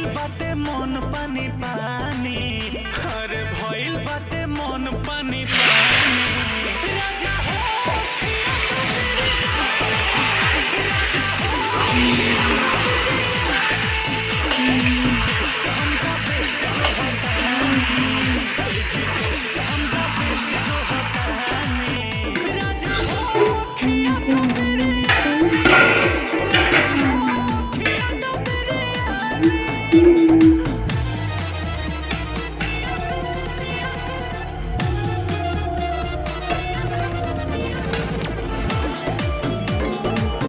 भइल बाटे मन पानी पानी, अरे भइल बाटे मन पानी पानी। राजा हो खिया तो तेरे